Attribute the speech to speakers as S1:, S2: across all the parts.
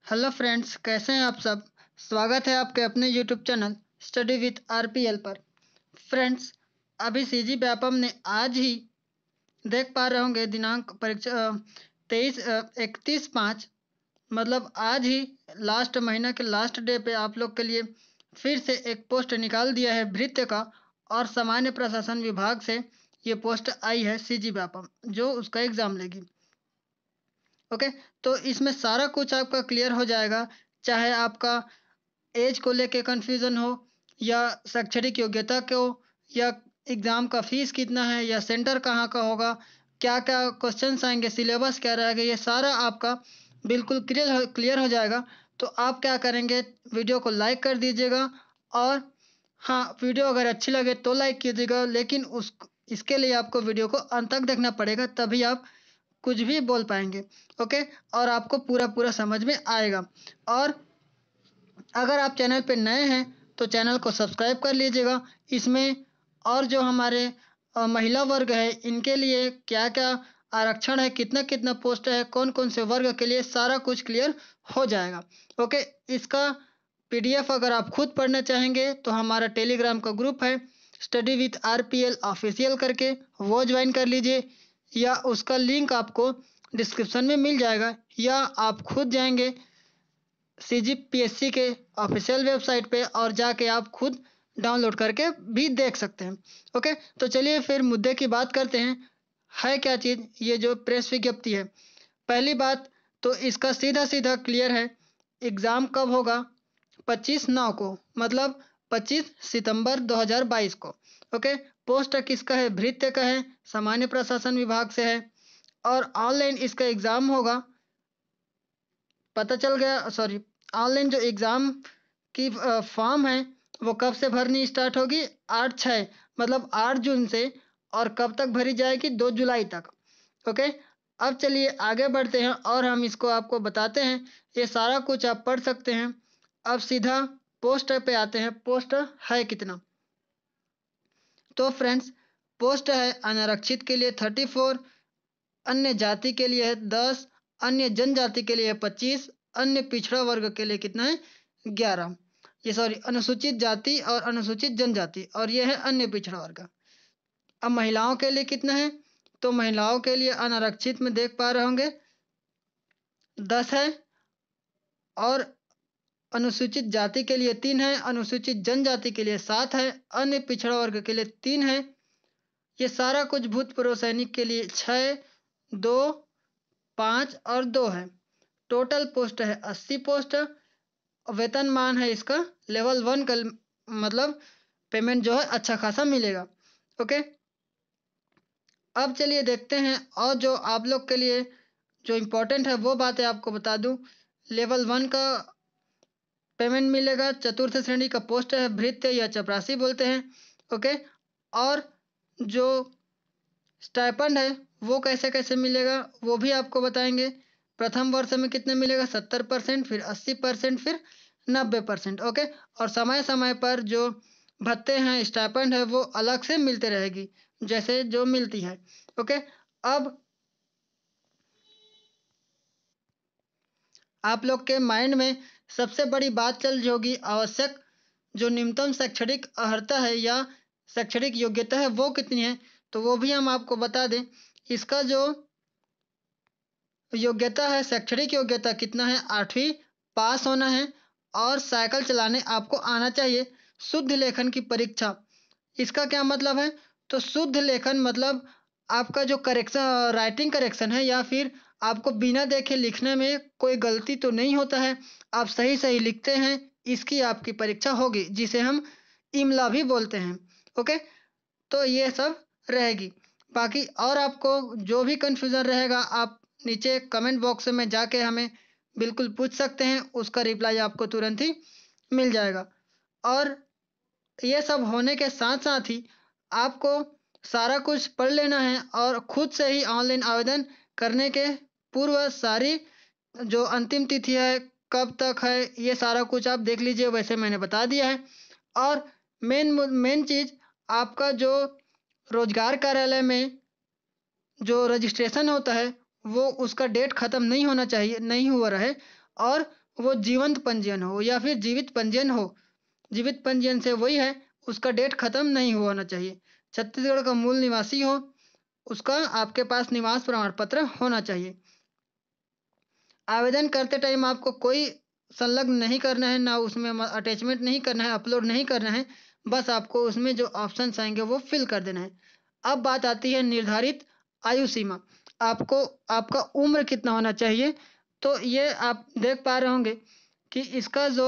S1: Hello friends, कैसे हैं आप सब। स्वागत है आपके अपने YouTube channel study with RPL पर। फ्रेंड्स, अभी सीजी व्यापम ने आज ही देख पा रहे होंगे दिनांक परीक्षा 31/5, मतलब आज ही लास्ट महीना के लास्ट डे पे आप लोग के लिए फिर से एक पोस्ट निकाल दिया है भृत्य का। और सामान्य प्रशासन विभाग से ये पोस्ट आई है सीजी व्यापम, जो उसका एग्ज़ाम लेगी। ओके, तो इसमें सारा कुछ आपका क्लियर हो जाएगा। चाहे आपका एज को लेके कन्फ्यूज़न हो, या शैक्षणिक योग्यता को, या एग्ज़ाम का फीस कितना है, या सेंटर कहाँ का होगा, क्या क्या क्वेश्चंस आएंगे, सिलेबस क्या रहेगा, ये सारा आपका बिल्कुल क्लियर हो जाएगा। तो आप क्या करेंगे, वीडियो को लाइक कर दीजिएगा। और हाँ, वीडियो अगर अच्छी लगे तो लाइक कीजिएगा, लेकिन उस इसके लिए आपको वीडियो को अंत तक देखना पड़ेगा, तभी आप कुछ भी बोल पाएंगे। ओके, और आपको पूरा पूरा समझ में आएगा। और अगर आप चैनल पे नए हैं तो चैनल को सब्सक्राइब कर लीजिएगा। इसमें और जो हमारे महिला वर्ग है, इनके लिए क्या क्या आरक्षण है, कितना कितना पोस्ट है, कौन कौन से वर्ग के लिए, सारा कुछ क्लियर हो जाएगा। ओके, इसका पीडीएफ अगर आप खुद पढ़ना चाहेंगे तो हमारा टेलीग्राम का ग्रुप है स्टडी विथ आरपीएल ऑफिशियल करके, वो ज्वाइन कर लीजिए, या उसका लिंक आपको डिस्क्रिप्शन में मिल जाएगा, या आप खुद जाएंगे सीजीपीएससी के ऑफिशियल वेबसाइट पे और जाके आप खुद डाउनलोड करके भी देख सकते हैं। ओके, तो चलिए फिर मुद्दे की बात करते हैं। है क्या चीज़ ये जो प्रेस विज्ञप्ति है। पहली बात तो इसका सीधा सीधा क्लियर है। एग्ज़ाम कब होगा? 25/9 को, मतलब 25 सितंबर 2022 को। ओके, पोस्ट किसका है? भृत्य का है, सामान्य प्रशासन विभाग से है। और ऑनलाइन इसका एग्ज़ाम होगा। पता चल गया, सॉरी, ऑनलाइन जो एग्ज़ाम की फॉर्म है वो कब से भरनी स्टार्ट होगी? 8/6, मतलब 8 जून से। और कब तक भरी जाएगी? 2 जुलाई तक। ओके, अब चलिए आगे बढ़ते हैं और हम इसको आपको बताते हैं। ये सारा कुछ आप पढ़ सकते हैं। अब सीधा पोस्ट पे आते हैं। पोस्ट है कितना? तो फ्रेंड्स, पोस्ट है अनारक्षित के लिए 34, अन्य जाति के लिए है 10, अन्य जनजाति के लिए है 25, अन्य पिछड़ा वर्ग के लिए कितना है? 11। ये सॉरी, अनुसूचित जाति और अनुसूचित जनजाति, और ये है अन्य पिछड़ा वर्ग। अब महिलाओं के लिए कितना है? तो महिलाओं के लिए अनारक्षित में देख पा रहे होंगे 10 है, और अनुसूचित जाति के लिए 3 है, अनुसूचित जनजाति के लिए 7 है, अन्य पिछड़ा वर्ग के लिए 3 है। ये सारा कुछ भूतपूर्व सैनिक के लिए 6, 2, 5 और 2 है। टोटल पोस्ट है 80 पोस्ट। वेतनमान है इसका लेवल 1 का, मतलब पेमेंट जो है अच्छा खासा मिलेगा। ओके, अब चलिए देखते हैं। और जो आप लोग के लिए जो इम्पोर्टेंट है वो बातें आपको बता दूं। लेवल 1 का पेमेंट मिलेगा। चतुर्थ श्रेणी का पोस्ट है भृत्य या चपरासी बोलते हैं। ओके, और जो स्टाइपेंड है वो कैसे कैसे मिलेगा वो भी आपको बताएंगे। प्रथम वर्ष में कितने मिलेगा? 70%, फिर 80%, फिर 90%। ओके, और समय समय पर जो भत्ते हैं, स्टाइपेंड है, वो अलग से मिलते रहेगी जैसे जो मिलती है। ओके, अब आप लोग के माइंड में सबसे बड़ी बात चल रही होगी, आवश्यक जो न्यूनतम शैक्षणिक अर्हता है या शैक्षणिक योग्यता है वो कितनी है, तो वो भी हम आपको बता दें। इसका जो योग्यता है, शैक्षणिक योग्यता कितना है? 8वीं पास होना है, और साइकिल चलाने आपको आना चाहिए। शुद्ध लेखन की परीक्षा, इसका क्या मतलब है? तो शुद्ध लेखन मतलब आपका जो करेक्शन, राइटिंग करेक्शन है, या फिर आपको बिना देखे लिखने में कोई गलती तो नहीं होता है, आप सही सही लिखते हैं, इसकी आपकी परीक्षा होगी, जिसे हम इमला भी बोलते हैं। ओके, तो ये सब रहेगी। बाकी और आपको जो भी कन्फ्यूज़न रहेगा, आप नीचे कमेंट बॉक्स में जाके हमें बिल्कुल पूछ सकते हैं, उसका रिप्लाई आपको तुरंत ही मिल जाएगा। और ये सब होने के साथ साथ ही आपको सारा कुछ पढ़ लेना है, और खुद से ही ऑनलाइन आवेदन करने के पूर्व सारी जो अंतिम तिथि है, कब तक है, ये सारा कुछ आप देख लीजिए, वैसे मैंने बता दिया है। और मेन मेन चीज़, आपका जो रोजगार कार्यालय में जो रजिस्ट्रेशन होता है वो उसका डेट ख़त्म नहीं होना चाहिए, नहीं हुआ रहे। और वो जीवंत पंजीयन हो या फिर जीवित पंजीयन हो। जीवित पंजीयन से वही है, उसका डेट खत्म नहीं होना चाहिए। छत्तीसगढ़ का मूल निवासी हो, उसका आपके पास निवास प्रमाण पत्र होना चाहिए। आवेदन करते टाइम आपको कोई संलग्न नहीं करना है, ना उसमें अटैचमेंट नहीं करना है, अपलोड नहीं करना है। बस आपको उसमें जो ऑप्शंस आएंगे वो फिल कर देना है। अब बात आती है निर्धारित आयु सीमा। आपको आपका उम्र कितना होना चाहिए। तो ये आप देख पा रहे होंगे कि इसका जो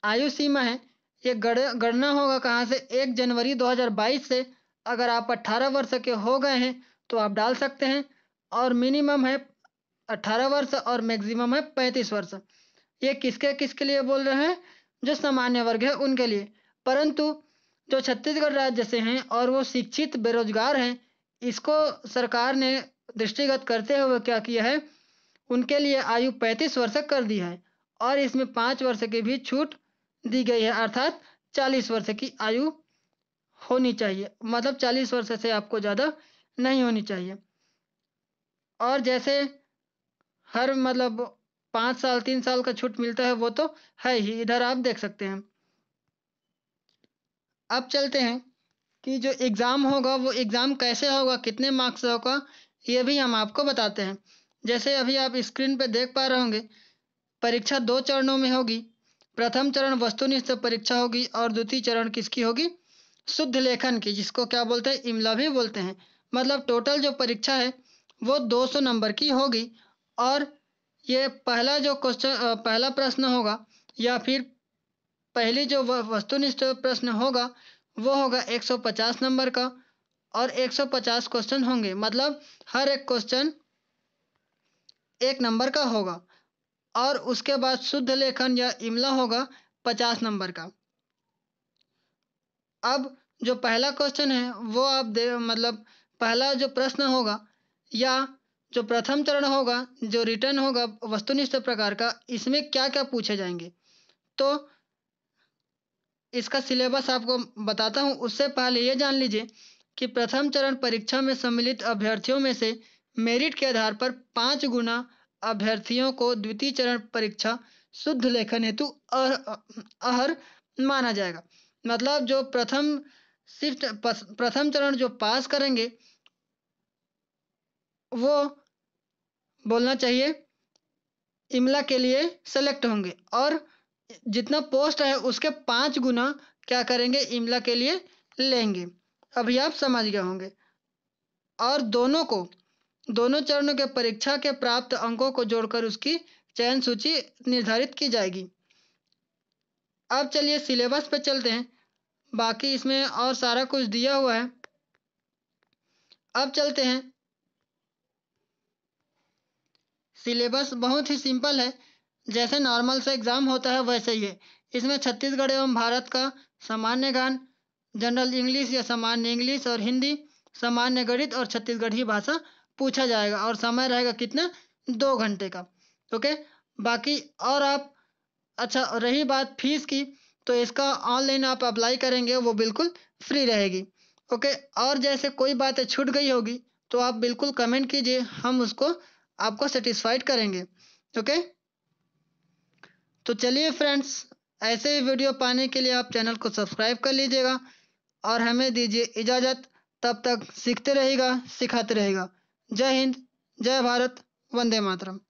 S1: आयु सीमा है, ये गणना होगा कहाँ से, 1 जनवरी 2022 से। अगर आप 18 वर्ष के हो गए हैं तो आप डाल सकते हैं, और मिनिमम है 18 वर्ष और मैक्सिमम है 35 वर्ष। ये किसके किसके लिए बोल रहे हैं, जो सामान्य वर्ग है उनके लिए। परंतु जो छत्तीसगढ़ राज्य से हैं और वो शिक्षित बेरोजगार हैं, इसको सरकार ने दृष्टिगत करते हुए क्या किया है, उनके लिए आयु 35 वर्ष कर दी है, और इसमें 5 वर्ष की भी छूट दी गई है, अर्थात 40 वर्ष की आयु होनी चाहिए। मतलब 40 वर्ष से आपको ज़्यादा नहीं होनी चाहिए। और जैसे हर मतलब 5 साल 3 साल का छूट मिलता है, वो तो है ही, इधर आप देख सकते हैं। अब चलते हैं कि जो एग्ज़ाम होगा वो एग्ज़ाम कैसे होगा, कितने मार्क्स से होगा, ये भी हम आपको बताते हैं। जैसे अभी आप स्क्रीन पे देख पा रहे होंगे, परीक्षा 2 चरणों में होगी। प्रथम चरण वस्तुनिष्ठ परीक्षा होगी और द्वितीय चरण किसकी होगी, शुद्ध लेखन की, जिसको क्या बोलते हैं, इमला भी बोलते हैं। मतलब टोटल जो परीक्षा है वो 200 नंबर की होगी। और ये पहला जो क्वेश्चन, पहला प्रश्न होगा या फिर पहली जो वस्तुनिष्ठ प्रश्न होगा, वो होगा 150 नंबर का, और 150 क्वेश्चन होंगे। मतलब हर एक क्वेश्चन 1 नंबर का होगा। और उसके बाद शुद्ध लेखन या इमला होगा 50 नंबर का। अब जो पहला क्वेश्चन है वो आप मतलब पहला जो प्रश्न होगा या जो प्रथम चरण होगा, जो रिटर्न होगा वस्तुनिष्ठ प्रकार का, इसमें क्या क्या पूछे जाएंगे, तो इसका सिलेबस आपको बताता हूँ। उससे पहले ये जान लीजिए कि प्रथम चरण परीक्षा में सम्मिलित अभ्यर्थियों में से मेरिट के आधार पर 5 गुना अभ्यर्थियों को द्वितीय चरण परीक्षा शुद्ध लेखन हेतु अहर माना जाएगा। मतलब जो प्रथम चरण जो पास करेंगे, वो बोलना चाहिए इमला के लिए सेलेक्ट होंगे, और जितना पोस्ट है उसके 5 गुना क्या करेंगे, इमला के लिए लेंगे। अभी आप समझ गए होंगे। और दोनों चरणों के परीक्षा के प्राप्त अंकों को जोड़कर उसकी चयन सूची निर्धारित की जाएगी। अब चलिए सिलेबस पे चलते हैं। बाकी इसमें और सारा कुछ दिया हुआ है। अब चलते हैं, सिलेबस बहुत ही सिंपल है, जैसे नॉर्मल से एग्ज़ाम होता है वैसे ही है। इसमें छत्तीसगढ़ एवं भारत का सामान्य ज्ञान, जनरल इंग्लिश या सामान्य इंग्लिश और हिंदी, सामान्य गणित और छत्तीसगढ़ी भाषा पूछा जाएगा, और समय रहेगा कितना, 2 घंटे का। ओके। बाकी और आप, अच्छा रही बात फीस की, तो इसका ऑनलाइन आप अप्लाई करेंगे वो बिल्कुल फ्री रहेगी। ओके। और जैसे कोई बातें छूट गई होगी तो आप बिल्कुल कमेंट कीजिए, हम उसको आपको सेटिस्फाइड करेंगे। ओके। तो चलिए फ्रेंड्स, ऐसे ही वीडियो पाने के लिए आप चैनल को सब्सक्राइब कर लीजिएगा, और हमें दीजिए इजाज़त। तब तक सीखते रहिएगा, सिखाते रहिएगा। जय हिंद, जय भारत, वंदे मातरम।